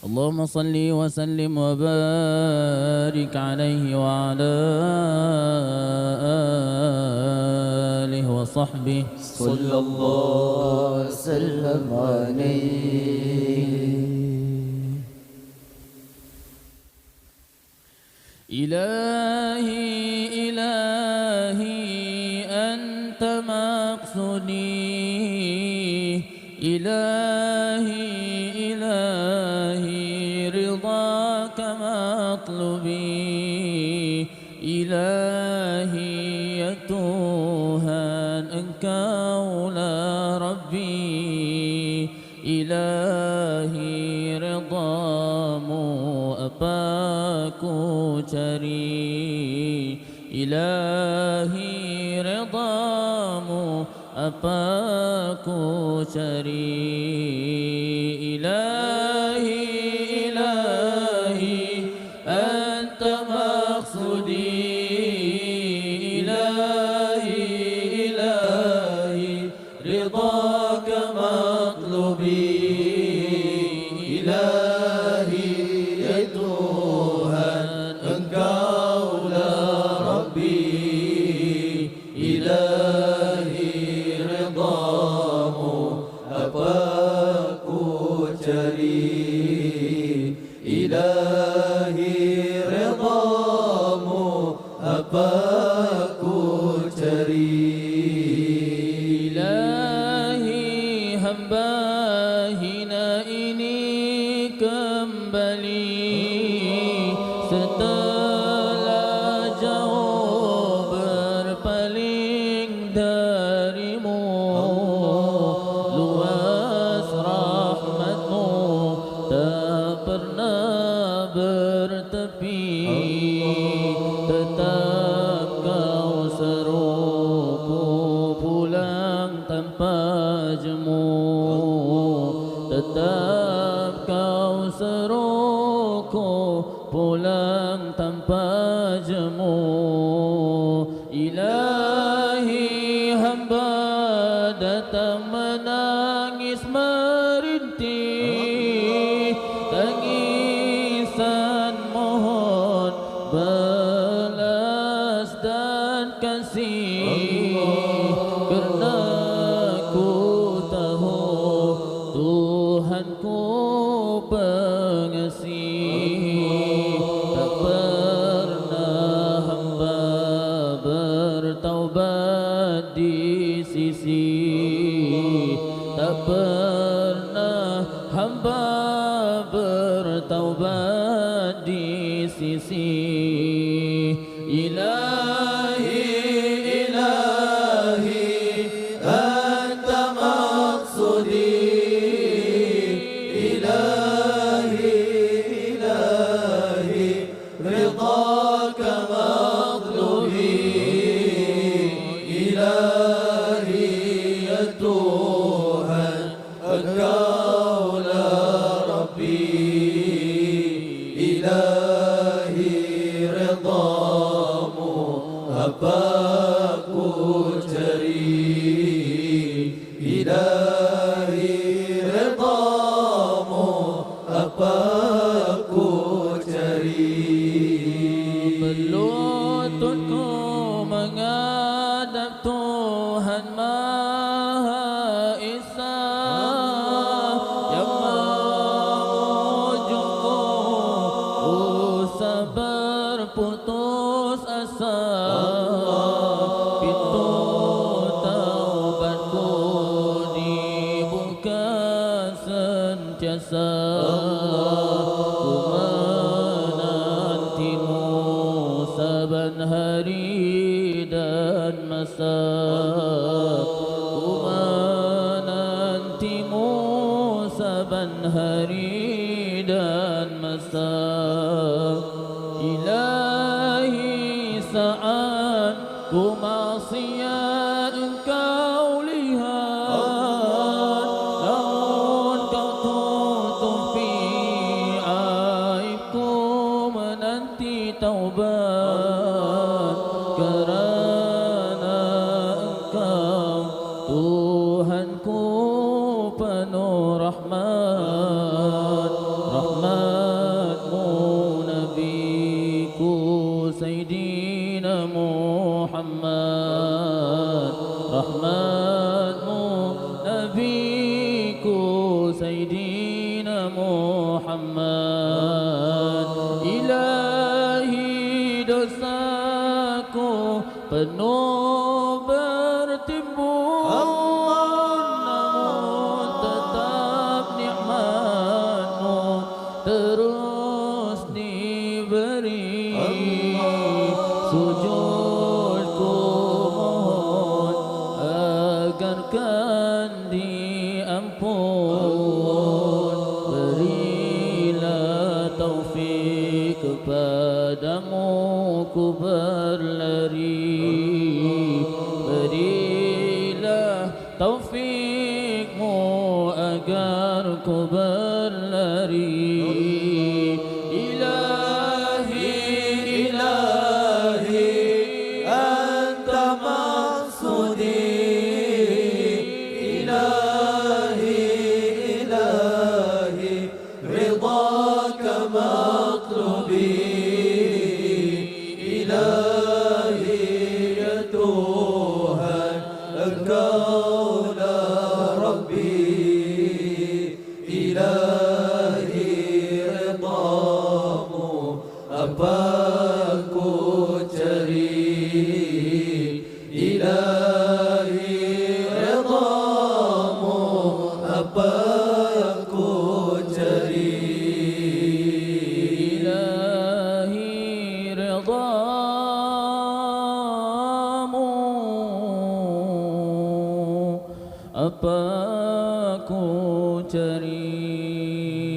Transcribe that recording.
اللهم صل وسلم وبارك عليه وعلى آله وصحبه صلى الله وسلم عليه. إلهي إلهي أنت مقصودي، إلهي إلهي رضاك مطلبي، إلهي يا Tuhan Engkau lah Rabbi, Ilahi redamu apa ku cari, Ilahi redamu apa ku cari, Ilahi Ilahi anta maqsudi, Ilahi Ilahi ridaka matlubi, Ilahi ya Tuhan Engkau lah Rabbi, Ilahi redamu apa ku cari, Ilahi redamu apa ku cari. Ilahi hamba hina ini kembali setelah jauh berpaling darimu, luas rahmatmu tak pernah bertepi, tetap kau seruku pulang tanpa jemu, tetap kau seruku pulang tanpa jemu. Ilahi hamba datang menangis merintih, tangisan mohon belas dan kasih, kerana ku tahu Tuhanku pengasih, tak pernah hamba bertaubat di sisi, tak pernah hamba bertaubat di sisi. Ilahi Ilahi anta maqsudi, Ilahi Ilahi ridaka matlubi, Ilahi ya Tuhan Engkau lah Rabbi, Ilahi redamu apa ku cari, Ilahi redamu apa ku cari. Berlututku menghadap Tuhan Maha Esa yang memujukku, usah berputus asa, pintu taubatku dibuka sentiasa, ku menantimu saban hari dan masa, ku menantimu saban hari dan masa. Ilahi saat ku maksiat Engkau lihat, namun Kau tutupi aibku menanti taubat, kerana Engkau Tuhanku penuh rahmat, rahmat Sayyidina Muhammad. Ilahi dosaku penuh bertimbun, namun tetap nikmat-Mu terus diberi. Sujudku mohon agarkan diampun. Berilah taufik kepadamu ku berlari. Berilah taufikmu agar ku berlari. Ilahi, ilahi, anta maqsudi. Ilahi, ilahi, ridhaka maqlubi. Ilahi ya Tuhan, Engkaulah Rabbi. Ilahi ridhamu apa ku cari. Ilahi ridhamu apa ku cari. Ilahi ridhamu apa ku cari.